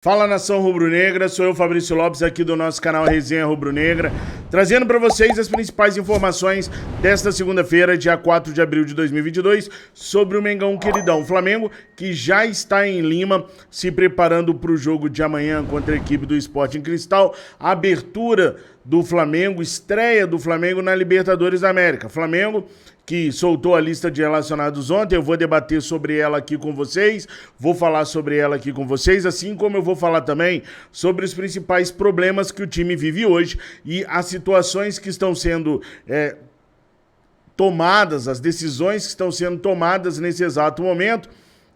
Fala, nação rubro-negra, sou eu, Fabrício Lopes, aqui do nosso canal Resenha Rubro-Negra, trazendo para vocês as principais informações desta segunda-feira, dia 4 de abril de 2022, sobre o Mengão queridão. O Flamengo, que já está em Lima, se preparando para o jogo de amanhã contra a equipe do Sporting Cristal, a abertura do Flamengo, estreia do Flamengo na Libertadores da América. Flamengo que soltou a lista de relacionados ontem, eu vou debater sobre ela aqui com vocês, vou falar sobre ela aqui com vocês, assim como eu vou falar também sobre os principais problemas que o time vive hoje e as situações que estão sendo tomadas, as decisões que estão sendo tomadas nesse exato momento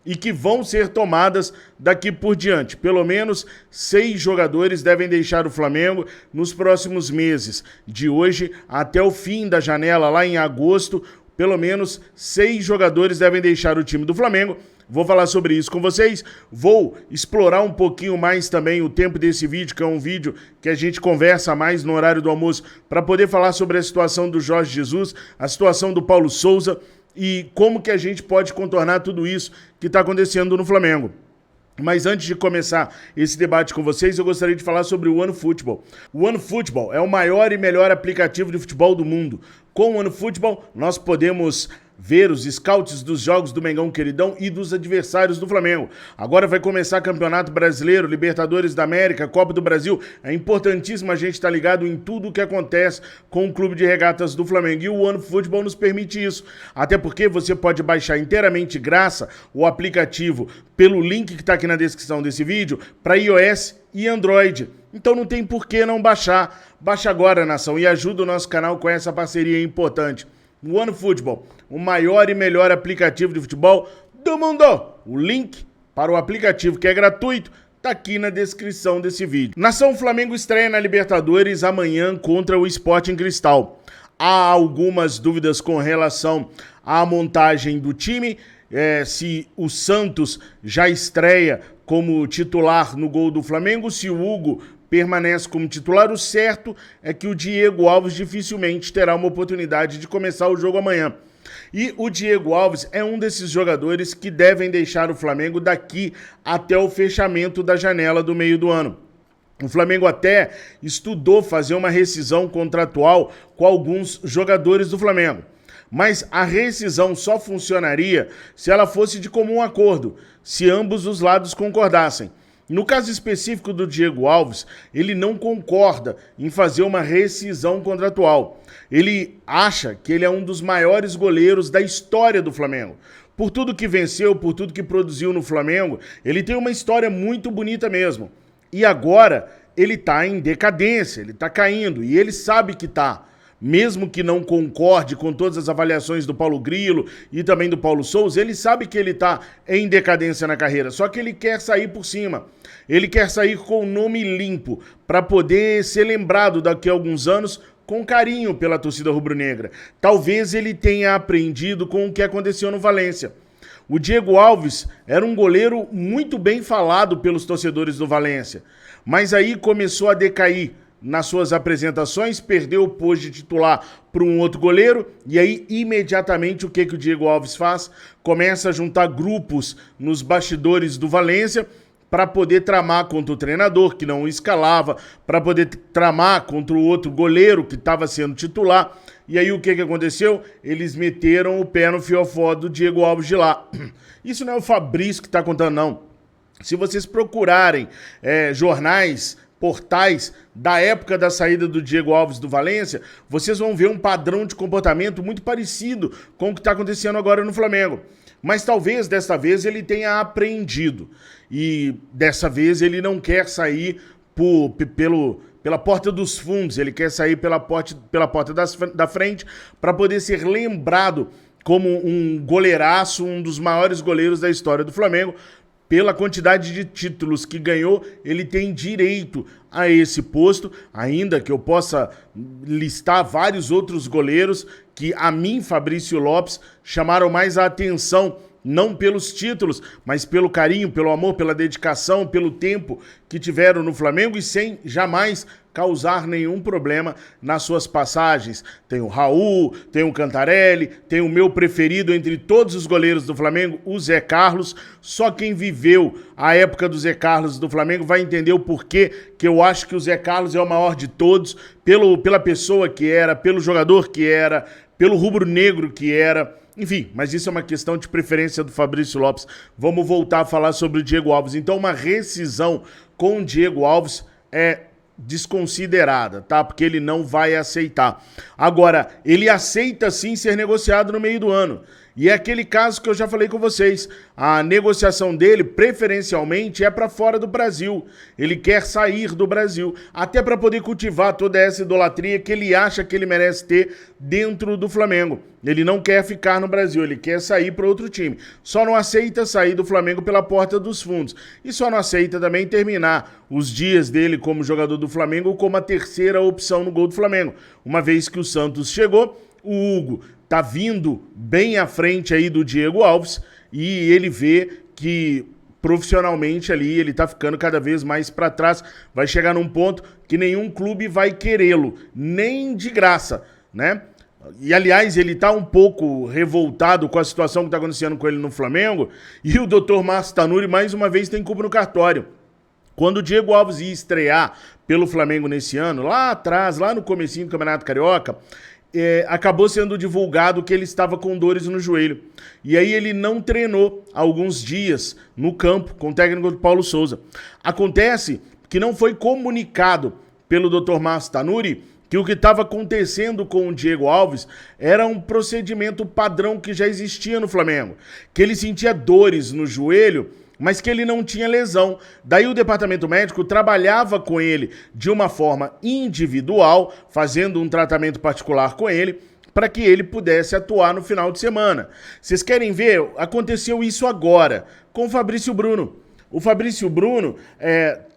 e que vão ser tomadas daqui por diante. Pelo menos 6 jogadores devem deixar o Flamengo nos próximos meses, de hoje até o fim da janela, lá em agosto. Pelo menos 6 jogadores devem deixar o time do Flamengo. Vou falar sobre isso com vocês. Vou explorar um pouquinho mais também o tempo desse vídeo, que é um vídeo que a gente conversa mais no horário do almoço, para poder falar sobre a situação do Jorge Jesus, a situação do Paulo Souza e como que a gente pode contornar tudo isso que está acontecendo no Flamengo. Mas antes de começar esse debate com vocês, eu gostaria de falar sobre o OneFootball. O OneFootball é o maior e melhor aplicativo de futebol do mundo. Com o OneFootball, nós podemos ver os scouts dos jogos do Mengão queridão e dos adversários do Flamengo. Agora vai começar Campeonato Brasileiro, Libertadores da América, Copa do Brasil. É importantíssimo a gente estar ligado em tudo o que acontece com o Clube de Regatas do Flamengo. E o OneFootball nos permite isso. Até porque você pode baixar inteiramente de graça o aplicativo pelo link que está aqui na descrição desse vídeo para iOS e Android. Então não tem por que não baixar. Baixa agora, nação, e ajuda o nosso canal com essa parceria importante. O OneFootball, o maior e melhor aplicativo de futebol do mundo. O link para o aplicativo, que é gratuito, tá aqui na descrição desse vídeo. Nação, Flamengo estreia na Libertadores amanhã contra o Sporting Cristal. Há algumas dúvidas com relação à montagem do time, se o Santos já estreia como titular no gol do Flamengo, se o Hugo permanece como titular. O certo é que o Diego Alves dificilmente terá uma oportunidade de começar o jogo amanhã. E o Diego Alves é um desses jogadores que devem deixar o Flamengo daqui até o fechamento da janela do meio do ano. O Flamengo até estudou fazer uma rescisão contratual com alguns jogadores do Flamengo. Mas a rescisão só funcionaria se ela fosse de comum acordo, se ambos os lados concordassem. No caso específico do Diego Alves, ele não concorda em fazer uma rescisão contratual. Ele acha que ele é um dos maiores goleiros da história do Flamengo. Por tudo que venceu, por tudo que produziu no Flamengo, ele tem uma história muito bonita mesmo. E agora ele está em decadência, ele está caindo e ele sabe que está. Mesmo que não concorde com todas as avaliações do Paulo Grilo e também do Paulo Souza, ele sabe que ele está em decadência na carreira, só que ele quer sair por cima. Ele quer sair com o nome limpo, para poder ser lembrado daqui a alguns anos com carinho pela torcida rubro-negra. Talvez ele tenha aprendido com o que aconteceu no Valência. O Diego Alves era um goleiro muito bem falado pelos torcedores do Valência, mas aí começou a decair nas suas apresentações, perdeu o posto de titular para um outro goleiro, e aí imediatamente o que o Diego Alves faz? Começa a juntar grupos nos bastidores do Valência para poder tramar contra o treinador, que não o escalava, para poder tramar contra o outro goleiro que estava sendo titular. E aí o que aconteceu? Eles meteram o pé no fiofó do Diego Alves de lá. Isso não é o Fabrício que está contando, não. Se vocês procurarem jornais, portais da época da saída do Diego Alves do Valência, vocês vão ver um padrão de comportamento muito parecido com o que está acontecendo agora no Flamengo. Mas talvez desta vez ele tenha aprendido e dessa vez ele não quer sair pela porta dos fundos, ele quer sair pela porta da frente para poder ser lembrado como um goleiraço, um dos maiores goleiros da história do Flamengo. Pela quantidade de títulos que ganhou, ele tem direito a esse posto, ainda que eu possa listar vários outros goleiros que a mim, Fabrício Lopes, chamaram mais a atenção não pelos títulos, mas pelo carinho, pelo amor, pela dedicação, pelo tempo que tiveram no Flamengo e sem jamais causar nenhum problema nas suas passagens. Tem o Raul, tem o Cantarelli, tem o meu preferido entre todos os goleiros do Flamengo, o Zé Carlos. Só quem viveu a época do Zé Carlos do Flamengo vai entender o porquê que eu acho que o Zé Carlos é o maior de todos, pela pessoa que era, pelo jogador que era, pelo rubro-negro que era. Enfim, mas isso é uma questão de preferência do Fabrício Lopes. Vamos voltar a falar sobre o Diego Alves. Então, uma rescisão com o Diego Alves é desconsiderada, tá? Porque ele não vai aceitar. Agora, ele aceita sim ser negociado no meio do ano. E é aquele caso que eu já falei com vocês. A negociação dele, preferencialmente, é para fora do Brasil. Ele quer sair do Brasil, até para poder cultivar toda essa idolatria que ele acha que ele merece ter dentro do Flamengo. Ele não quer ficar no Brasil, ele quer sair para outro time. Só não aceita sair do Flamengo pela porta dos fundos. E só não aceita também terminar os dias dele como jogador do Flamengo como a terceira opção no gol do Flamengo. Uma vez que o Santos chegou, o Hugo tá vindo bem à frente aí do Diego Alves e ele vê que profissionalmente ali ele tá ficando cada vez mais para trás, vai chegar num ponto que nenhum clube vai querê-lo, nem de graça, né? E aliás, ele tá um pouco revoltado com a situação que tá acontecendo com ele no Flamengo e o Dr. Márcio Tanuri mais uma vez tem culpa no cartório. Quando o Diego Alves ia estrear pelo Flamengo nesse ano, lá atrás, lá no comecinho do Campeonato Carioca, acabou sendo divulgado que ele estava com dores no joelho. E aí ele não treinou alguns dias no campo com o técnico do Paulo Souza. Acontece que não foi comunicado pelo Dr. Márcio Tanuri que o que estava acontecendo com o Diego Alves era um procedimento padrão que já existia no Flamengo. Que ele sentia dores no joelho, mas que ele não tinha lesão. Daí o departamento médico trabalhava com ele de uma forma individual, fazendo um tratamento particular com ele, para que ele pudesse atuar no final de semana. Vocês querem ver? Aconteceu isso agora, com o Fabrício Bruno. O Fabrício Bruno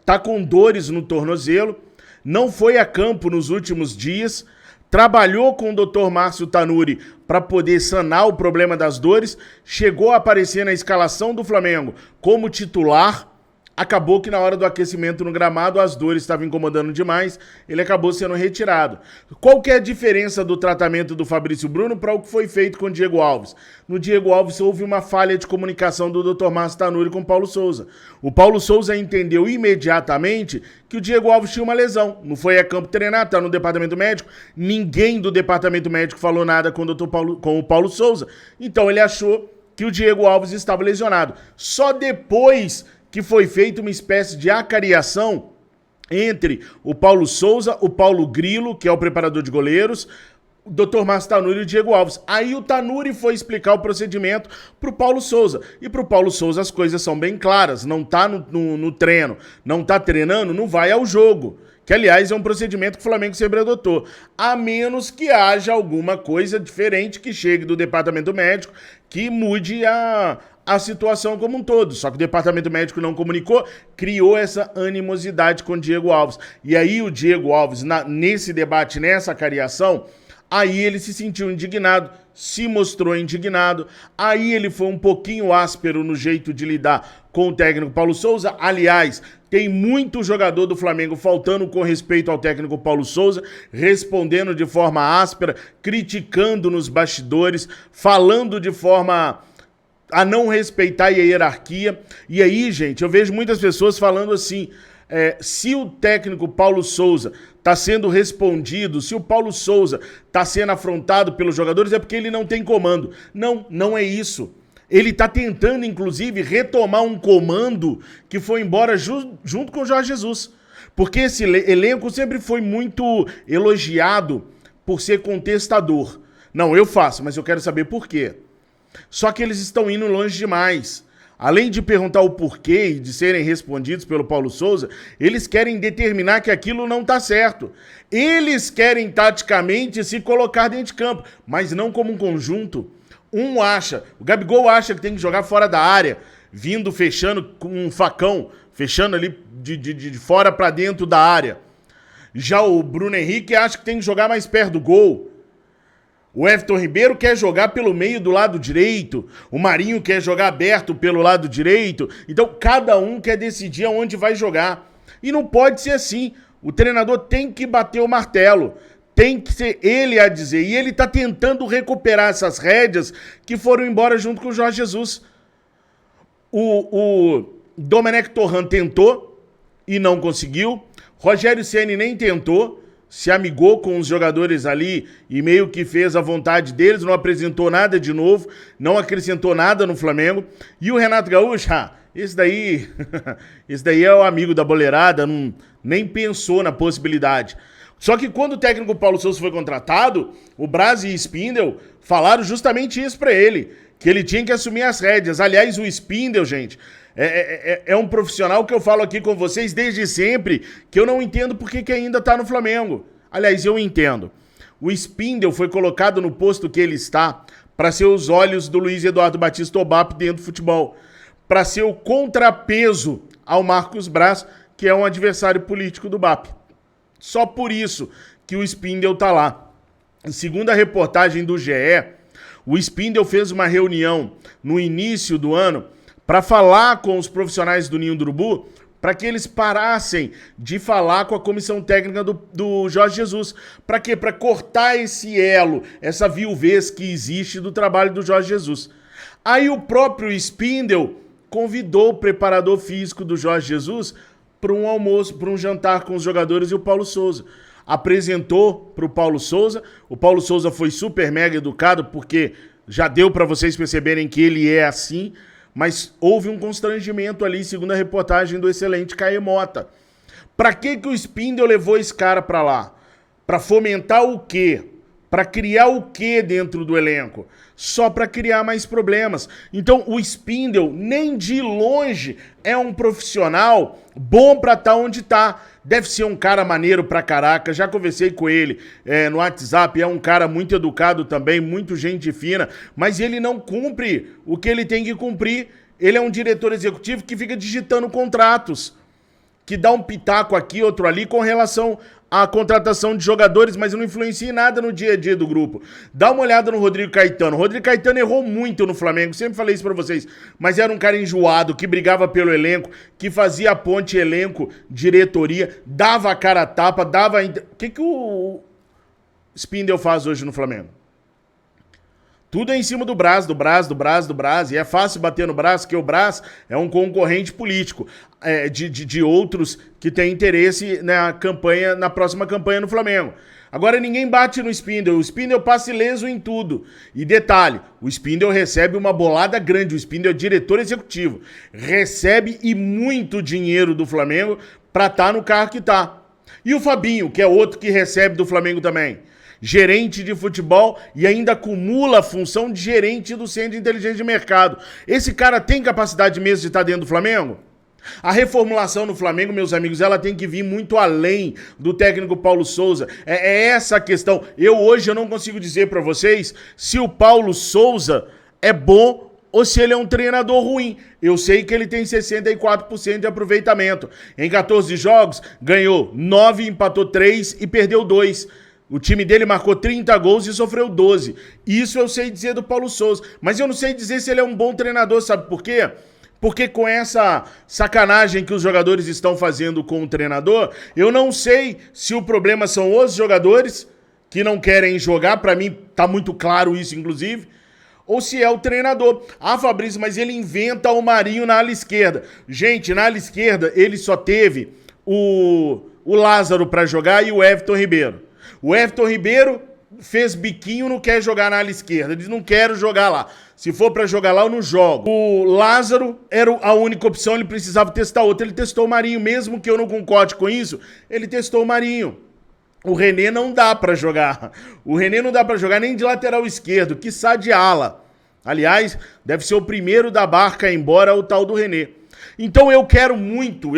tá com dores no tornozelo, não foi a campo nos últimos dias, trabalhou com o Dr. Márcio Tanuri para poder sanar o problema das dores, chegou a aparecer na escalação do Flamengo como titular, acabou que na hora do aquecimento no gramado as dores estavam incomodando demais, ele acabou sendo retirado. Qual que é a diferença do tratamento do Fabrício Bruno para o que foi feito com o Diego Alves? No Diego Alves houve uma falha de comunicação do Dr. Márcio Tanuri com o Paulo Souza. O Paulo Souza entendeu imediatamente que o Diego Alves tinha uma lesão, não foi a campo treinar, está no departamento médico, ninguém do departamento médico falou nada com o Paulo Souza, então ele achou que o Diego Alves estava lesionado. Só depois que foi feita uma espécie de acariação entre o Paulo Souza, o Paulo Grilo, que é o preparador de goleiros, o Dr. Márcio Tanuri e o Diego Alves. Aí o Tanuri foi explicar o procedimento pro Paulo Souza. E pro Paulo Souza as coisas são bem claras. Não tá no treino, não tá treinando, não vai ao jogo. Que, aliás, é um procedimento que o Flamengo sempre adotou. A menos que haja alguma coisa diferente que chegue do departamento médico que mude a situação como um todo. Só que o departamento médico não comunicou, criou essa animosidade com o Diego Alves. E aí o Diego Alves, nesse debate, nessa cariação, aí ele se sentiu indignado, se mostrou indignado, aí ele foi um pouquinho áspero no jeito de lidar com o técnico Paulo Souza. Aliás, tem muito jogador do Flamengo faltando com respeito ao técnico Paulo Souza, respondendo de forma áspera, criticando nos bastidores, falando de forma a não respeitar a hierarquia. E aí, gente, eu vejo muitas pessoas falando assim, se o técnico Paulo Souza está sendo respondido, se o Paulo Souza está sendo afrontado pelos jogadores, é porque ele não tem comando. Não, não é isso. Ele está tentando, inclusive, retomar um comando que foi embora junto com o Jorge Jesus. Porque esse elenco sempre foi muito elogiado por ser contestador. Não, eu faço, mas eu quero saber por quê. Só que eles estão indo longe demais. Além de perguntar o porquê e de serem respondidos pelo Paulo Souza, eles querem determinar que aquilo não está certo. Eles querem taticamente se colocar dentro de campo, mas não como um conjunto. O Gabigol acha que tem que jogar fora da área, vindo, fechando com um facão, fechando ali de fora para dentro da área. Já o Bruno Henrique acha que tem que jogar mais perto do gol. O Everton Ribeiro quer jogar pelo meio do lado direito, o Marinho quer jogar aberto pelo lado direito, então cada um quer decidir aonde vai jogar. E não pode ser assim, o treinador tem que bater o martelo, tem que ser ele a dizer, e ele está tentando recuperar essas rédeas que foram embora junto com o Jorge Jesus. O Domenech Torrent tentou e não conseguiu, Rogério Ceni nem tentou, se amigou com os jogadores ali e meio que fez a vontade deles, não apresentou nada de novo, não acrescentou nada no Flamengo. E o Renato Gaúcho, esse daí é o amigo da boleirada, nem pensou na possibilidade. Só que quando o técnico Paulo Sousa foi contratado, o Braz e Spindel falaram justamente isso pra ele, que ele tinha que assumir as rédeas. Aliás, o Spindel, gente, é um profissional que eu falo aqui com vocês desde sempre, que eu não entendo por que ainda tá no Flamengo. Aliás, eu entendo. O Spindel foi colocado no posto que ele está para ser os olhos do Luiz Eduardo Batista Obap dentro do futebol, para ser o contrapeso ao Marcos Braz, que é um adversário político do BAP. Só por isso que o Spindel tá lá. Segundo a reportagem do GE, o Spindel fez uma reunião no início do ano para falar com os profissionais do Ninho do Urubu, para que eles parassem de falar com a comissão técnica do Jorge Jesus. Para quê? Para cortar esse elo, essa viuvez que existe do trabalho do Jorge Jesus. Aí o próprio Spindel convidou o preparador físico do Jorge Jesus para um almoço, para um jantar com os jogadores e o Paulo Sousa. Apresentou para o Paulo Sousa foi super mega educado, porque já deu para vocês perceberem que ele é assim, mas houve um constrangimento ali, segundo a reportagem do excelente Caê Mota. Para que o Spindel levou esse cara para lá? Para fomentar o quê? Para criar o quê dentro do elenco? Só para criar mais problemas. Então o Spindel, nem de longe, é um profissional bom para estar onde está. Deve ser um cara maneiro pra caraca, já conversei com ele no WhatsApp, é um cara muito educado também, muito gente fina, mas ele não cumpre o que ele tem que cumprir. Ele é um diretor executivo que fica digitando contratos, que dá um pitaco aqui, outro ali, com relação à contratação de jogadores, mas não influencia em nada no dia a dia do grupo. Dá uma olhada no Rodrigo Caetano. O Rodrigo Caetano errou muito no Flamengo, sempre falei isso pra vocês, mas era um cara enjoado, que brigava pelo elenco, que fazia a ponte elenco, diretoria, dava a cara a tapa, dava... O que o Spindel faz hoje no Flamengo? Tudo é em cima do Braz, e é fácil bater no Braz, porque o Braz é um concorrente político de outros que têm interesse na próxima campanha no Flamengo. Agora ninguém bate no Spindel, o Spindel passa ileso em tudo. E detalhe, o Spindel recebe uma bolada grande, o Spindel é diretor executivo, recebe e muito dinheiro do Flamengo pra estar no carro que tá. E o Fabinho, que é outro que recebe do Flamengo também, gerente de futebol e ainda acumula a função de gerente do Centro de Inteligência de Mercado. Esse cara tem capacidade mesmo de estar dentro do Flamengo? A reformulação no Flamengo, meus amigos, ela tem que vir muito além do técnico Paulo Sousa. É essa a questão. Hoje eu não consigo dizer para vocês se o Paulo Sousa é bom ou se ele é um treinador ruim. Eu sei que ele tem 64% de aproveitamento. Em 14 jogos, ganhou 9, empatou 3 e perdeu 2. O time dele marcou 30 gols e sofreu 12. Isso eu sei dizer do Paulo Sousa. Mas eu não sei dizer se ele é um bom treinador, sabe por quê? Porque com essa sacanagem que os jogadores estão fazendo com o treinador, eu não sei se o problema são os jogadores que não querem jogar, pra mim tá muito claro isso, inclusive, ou se é o treinador. Ah, Fabrício, mas ele inventa o Marinho na ala esquerda. Gente, na ala esquerda ele só teve o Lázaro pra jogar e o Everton Ribeiro. O Everton Ribeiro fez biquinho, não quer jogar na ala esquerda. Diz, não quero jogar lá. Se for pra jogar lá, eu não jogo. O Lázaro era a única opção, ele precisava testar outra. Ele testou o Marinho, mesmo que eu não concorde com isso, ele testou o Marinho. O René não dá pra jogar. O René não dá pra jogar nem de lateral esquerdo, quiçá de ala. Aliás, deve ser o primeiro da barca a ir embora o tal do René. Então eu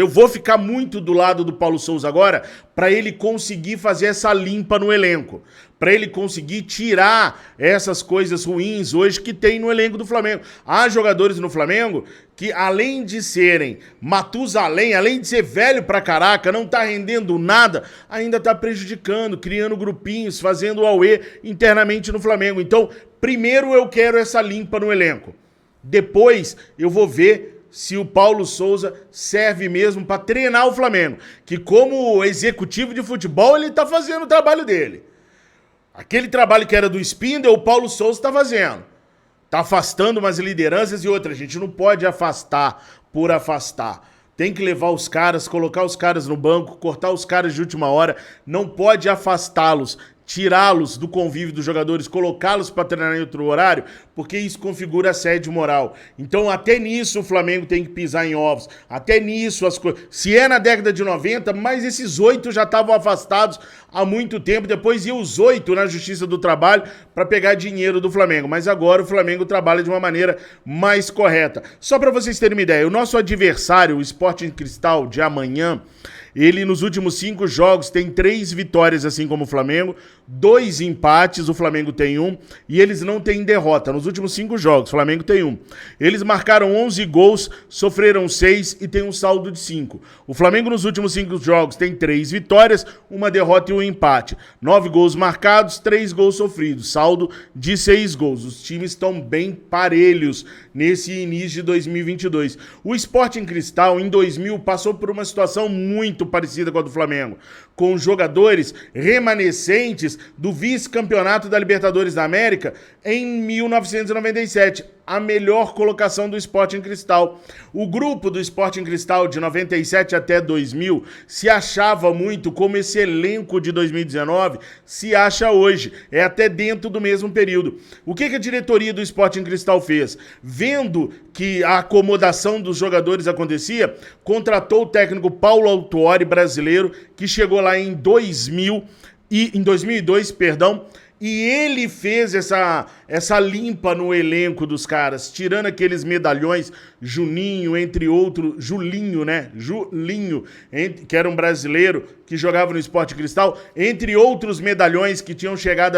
vou ficar muito do lado do Paulo Souza agora para ele conseguir fazer essa limpa no elenco, para ele conseguir tirar essas coisas ruins hoje que tem no elenco do Flamengo. Há jogadores no Flamengo que, além de serem Matusalém, além de ser velho pra caraca, não tá rendendo nada, ainda tá prejudicando, criando grupinhos, fazendo auê internamente no Flamengo. Então, primeiro eu quero essa limpa no elenco. Depois eu vou ver se o Paulo Souza serve mesmo para treinar o Flamengo, que como executivo de futebol ele tá fazendo o trabalho dele. Aquele trabalho que era do Spindle, o Paulo Souza está fazendo. Está afastando umas lideranças e outras. A gente não pode afastar por afastar. Tem que levar os caras, colocar os caras no banco, cortar os caras de última hora. Não pode afastá-los, tirá-los do convívio dos jogadores, colocá-los para treinar em outro horário, porque isso configura assédio moral. Então, até nisso o Flamengo tem que pisar em ovos. Até nisso as coisas... Se é na década de 90, mas esses 8 já estavam afastados há muito tempo. Depois iam os 8 na Justiça do Trabalho para pegar dinheiro do Flamengo. Mas agora o Flamengo trabalha de uma maneira mais correta. Só para vocês terem uma ideia, o nosso adversário, o Sporting Cristal de amanhã, ele nos últimos 5 jogos tem 3 vitórias, assim como o Flamengo, 2 empates, o Flamengo tem 1, e eles não têm derrota. Nos últimos 5 jogos, o Flamengo tem 1. Eles marcaram 11 gols, sofreram 6 e tem um saldo de 5. O Flamengo nos últimos 5 jogos tem 3 vitórias, 1 derrota e 1 empate. 9 gols marcados, 3 gols sofridos, saldo de 6 gols. Os times estão bem parelhos nesse início de 2022. O Sporting Cristal, em 2000, passou por uma situação muito parecida com a do Flamengo, com jogadores remanescentes do vice-campeonato da Libertadores da América em 1997, a melhor colocação do Sporting Cristal. O grupo do Sporting Cristal de 97 até 2000 se achava muito como esse elenco de 2019 se acha hoje, é até dentro do mesmo período. O que a diretoria do Sporting Cristal fez? Vendo que a acomodação dos jogadores acontecia, contratou o técnico Paulo Autuori, brasileiro, que chegou lá em 2002, e ele fez essa limpa no elenco dos caras, tirando aqueles medalhões, Juninho, entre outros, Julinho, que era um brasileiro que jogava no Sport Cristal, entre outros medalhões que tinham chegado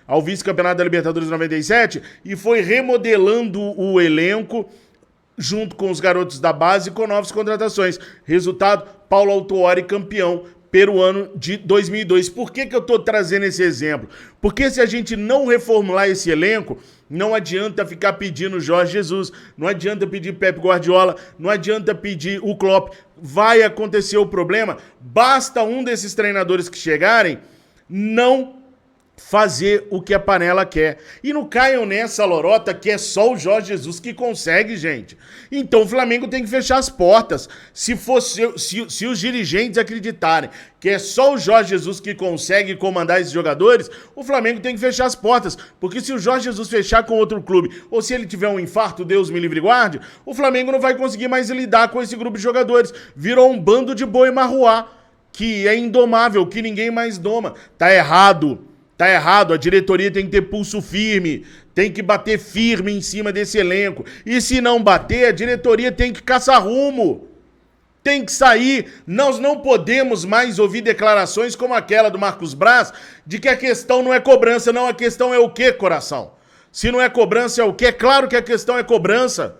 ao vice-campeonato da Libertadores 97, e foi remodelando o elenco junto com os garotos da base com novas contratações. Resultado, Paulo Autuori campeão peruano de 2002. Por que eu estou trazendo esse exemplo? Porque se a gente não reformular esse elenco, não adianta ficar pedindo Jorge Jesus, não adianta pedir Pep Guardiola, não adianta pedir o Klopp. Vai acontecer o problema, basta um desses treinadores que chegarem não fazer o que a panela quer. E não caiam nessa lorota que é só o Jorge Jesus que consegue, gente. Então o Flamengo tem que fechar as portas. Se os dirigentes acreditarem que é só o Jorge Jesus que consegue comandar esses jogadores, o Flamengo tem que fechar as portas. Porque se o Jorge Jesus fechar com outro clube, ou se ele tiver um infarto, Deus me livre e guarde, o Flamengo não vai conseguir mais lidar com esse grupo de jogadores. Virou um bando de boi marruá, que é indomável, que ninguém mais doma. Tá errado. Tá errado, a diretoria tem que ter pulso firme, tem que bater firme em cima desse elenco. E se não bater, a diretoria tem que caçar rumo. Tem que sair. Nós não podemos mais ouvir declarações como aquela do Marcos Braz, de que a questão não é cobrança, não, a questão é o quê, coração? Se não é cobrança, é o quê? É claro que a questão é cobrança.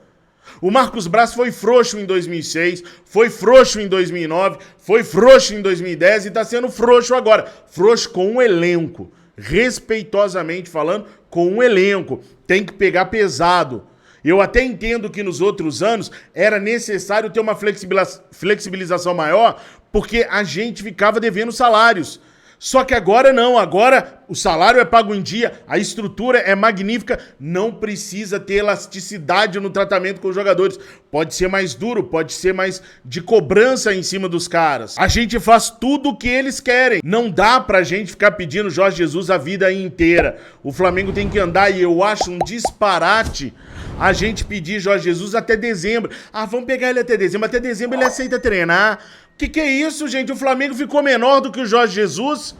O Marcos Braz foi frouxo em 2006, foi frouxo em 2009, foi frouxo em 2010 e está sendo frouxo agora. Frouxo com um elenco. Respeitosamente falando, com um elenco. Tem que pegar pesado. Eu até entendo que nos outros anos era necessário ter uma flexibilização maior, porque a gente ficava devendo salários. Só que agora não, agora o salário é pago em dia, a estrutura é magnífica, não precisa ter elasticidade no tratamento com os jogadores. Pode ser mais duro, pode ser mais de cobrança em cima dos caras. A gente faz tudo o que eles querem. Não dá pra gente ficar pedindo Jorge Jesus a vida inteira. O Flamengo tem que andar, e eu acho um disparate a gente pedir Jorge Jesus até dezembro. Ah, vamos pegar ele até dezembro. Até dezembro ele aceita treinar. Que é isso, gente? O Flamengo ficou menor do que o Jorge Jesus?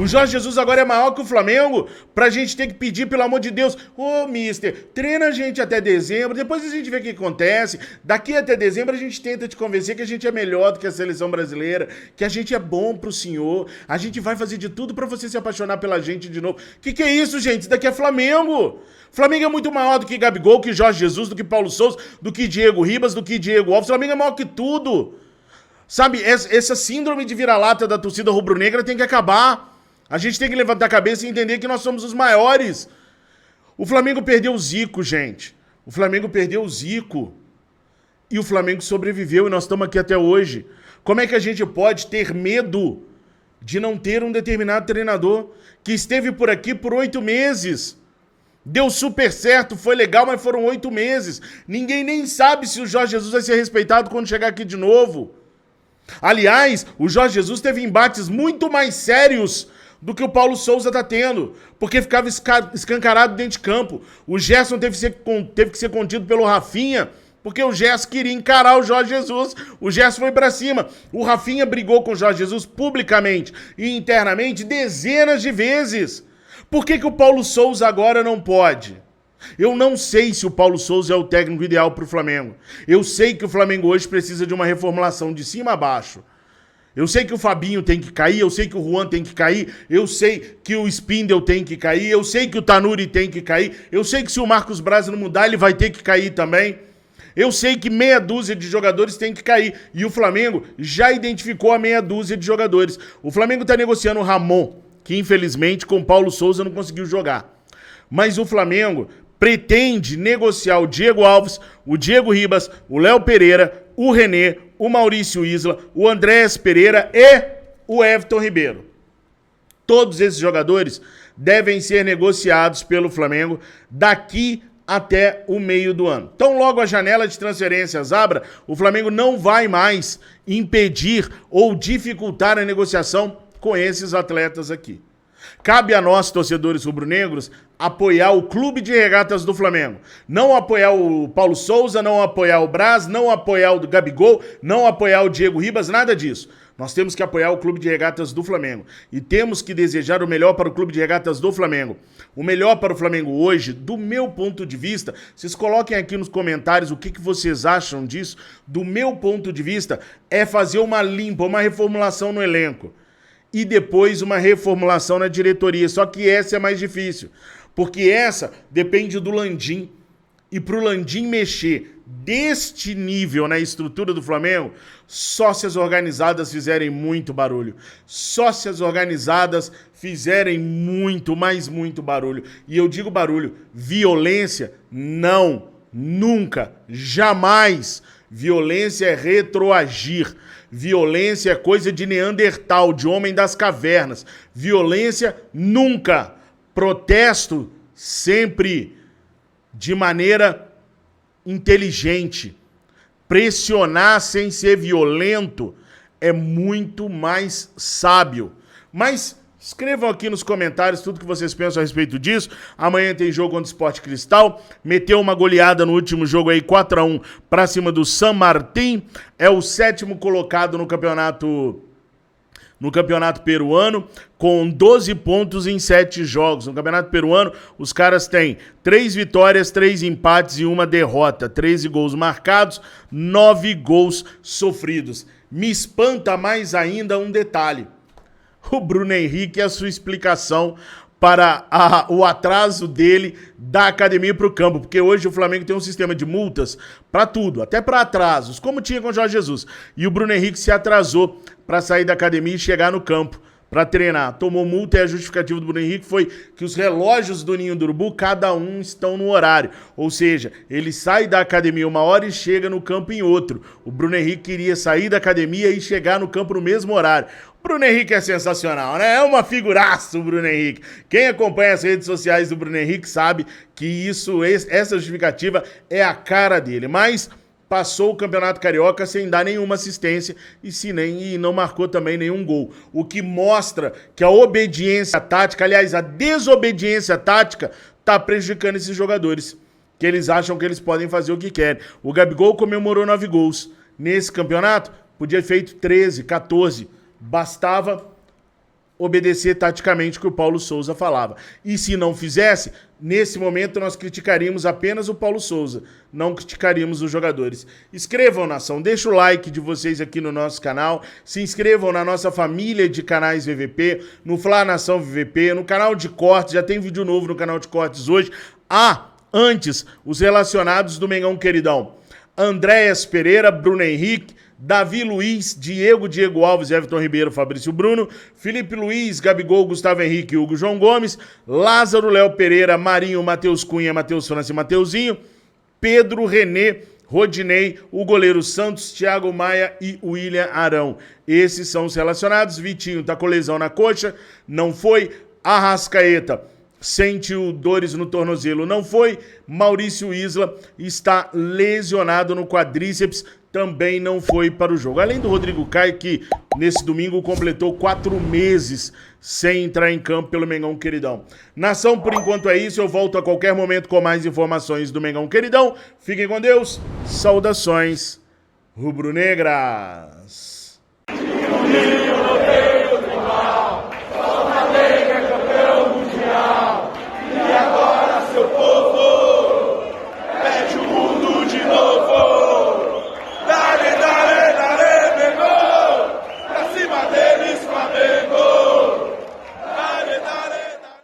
O Jorge Jesus agora é maior que o Flamengo pra gente ter que pedir, pelo amor de Deus, ô mister, treina a gente até dezembro, depois a gente vê o que acontece. Daqui até dezembro a gente tenta te convencer que a gente é melhor do que a seleção brasileira, que a gente é bom pro senhor, a gente vai fazer de tudo pra você se apaixonar pela gente de novo. Que é isso, gente? Isso daqui é Flamengo. Flamengo é muito maior do que Gabigol, que Jorge Jesus, do que Paulo Souza, do que Diego Ribas, do que Diego Alves. Flamengo é maior que tudo. Sabe, essa síndrome de vira-lata da torcida rubro-negra tem que acabar. A gente tem que levantar a cabeça e entender que nós somos os maiores. O Flamengo perdeu o Zico, gente. O Flamengo perdeu o Zico. E o Flamengo sobreviveu e nós estamos aqui até hoje. Como é que a gente pode ter medo de não ter um determinado treinador que esteve por aqui por 8 meses? Deu super certo, foi legal, mas foram 8 meses. Ninguém nem sabe se o Jorge Jesus vai ser respeitado quando chegar aqui de novo. Aliás, o Jorge Jesus teve embates muito mais sérios do que o Paulo Souza tá tendo, porque ficava escancarado dentro de campo. O Gerson teve que ser contido pelo Rafinha, porque o Gerson queria encarar o Jorge Jesus. O Gerson foi pra cima. O Rafinha brigou com o Jorge Jesus publicamente e internamente dezenas de vezes. Por que o Paulo Souza agora não pode? Eu não sei se o Paulo Souza é o técnico ideal pro Flamengo. Eu sei que o Flamengo hoje precisa de uma reformulação de cima a baixo. Eu sei que o Fabinho tem que cair, eu sei que o Juan tem que cair, eu sei que o Spindel tem que cair, eu sei que o Tanuri tem que cair, eu sei que se o Marcos Braz não mudar, ele vai ter que cair também. Eu sei que meia dúzia de jogadores tem que cair. E o Flamengo já identificou a meia dúzia de jogadores. O Flamengo está negociando o Ramon, que infelizmente com o Paulo Souza não conseguiu jogar. Mas o Flamengo pretende negociar o Diego Alves, o Diego Ribas, o Léo Pereira, o René, o Maurício Isla, o Andrés Pereira e o Everton Ribeiro. Todos esses jogadores devem ser negociados pelo Flamengo daqui até o meio do ano. Então, logo a janela de transferências abra, o Flamengo não vai mais impedir ou dificultar a negociação com esses atletas aqui. Cabe a nós, torcedores rubro-negros, apoiar o Clube de Regatas do Flamengo. Não apoiar o Paulo Souza, não apoiar o Braz, não apoiar o Gabigol, não apoiar o Diego Ribas, nada disso. Nós temos que apoiar o Clube de Regatas do Flamengo. E temos que desejar o melhor para o Clube de Regatas do Flamengo. O melhor para o Flamengo hoje, do meu ponto de vista, vocês coloquem aqui nos comentários o que vocês acham disso. Do meu ponto de vista, é fazer uma limpa, uma reformulação no elenco. E depois uma reformulação na diretoria. Só que essa é mais difícil. Porque essa depende do Landim. E para o Landim mexer deste nível na estrutura do Flamengo, só se as organizadas fizerem muito barulho. Só se as organizadas fizerem muito, mas muito barulho. E eu digo barulho, violência, não, nunca, jamais. Violência é retroagir. Violência é coisa de Neandertal, de homem das cavernas. Violência nunca. Protesto sempre de maneira inteligente. Pressionar sem ser violento é muito mais sábio. Mas escrevam aqui nos comentários tudo que vocês pensam a respeito disso. Amanhã tem jogo contra o Sport Cristal. Meteu uma goleada no último jogo aí, 4-1 pra cima do San Martín. É o 7º colocado no campeonato peruano, com 12 pontos em 7 jogos. No campeonato peruano, os caras têm 3 vitórias, 3 empates e 1 derrota. 13 gols marcados, 9 gols sofridos. Me espanta mais ainda um detalhe. O Bruno Henrique e a sua explicação para o atraso dele da academia para o campo, porque hoje o Flamengo tem um sistema de multas para tudo, até para atrasos, como tinha com o Jorge Jesus. E o Bruno Henrique se atrasou para sair da academia e chegar no campo para treinar. Tomou multa e a justificativa do Bruno Henrique foi que os relógios do Ninho do Urubu, cada um estão no horário. Ou seja, ele sai da academia uma hora e chega no campo em outro. O Bruno Henrique queria sair da academia e chegar no campo no mesmo horário. O Bruno Henrique é sensacional, né? É uma figuraça o Bruno Henrique. Quem acompanha as redes sociais do Bruno Henrique sabe que essa justificativa é a cara dele. Mas passou o Campeonato Carioca sem dar nenhuma assistência e não marcou também nenhum gol. O que mostra que a obediência tática, aliás, a desobediência tática, está prejudicando esses jogadores, que eles acham que eles podem fazer o que querem. O Gabigol comemorou 9 gols. Nesse campeonato, podia ter feito 13, 14. Bastava obedecer taticamente o que o Paulo Souza falava. E se não fizesse, nesse momento nós criticaríamos apenas o Paulo Souza, não criticaríamos os jogadores. Escrevam, nação, deixa o like de vocês aqui no nosso canal, se inscrevam na nossa família de canais VVP, no Fla Nação VVP, no canal de cortes, já tem vídeo novo no canal de cortes hoje. Antes, os relacionados do Mengão Queridão: Andréas Pereira, Bruno Henrique, Davi Luiz, Diego Alves, Everton Ribeiro, Fabrício Bruno, Felipe Luiz, Gabigol, Gustavo Henrique, Hugo João Gomes, Lázaro, Léo Pereira, Marinho, Matheus Cunha, Matheus França e Mateuzinho, Pedro, Renê, Rodinei, o goleiro Santos, Thiago Maia e William Arão. Esses são os relacionados. Vitinho tá com lesão na coxa, não foi. Arrascaeta sentiu dores no tornozelo, não foi. Maurício Isla está lesionado no quadríceps, também não foi para o jogo. Além do Rodrigo Caio, que nesse domingo completou 4 meses sem entrar em campo pelo Mengão Queridão. Nação, por enquanto é isso. Eu volto a qualquer momento com mais informações do Mengão Queridão. Fiquem com Deus. Saudações rubro-negras.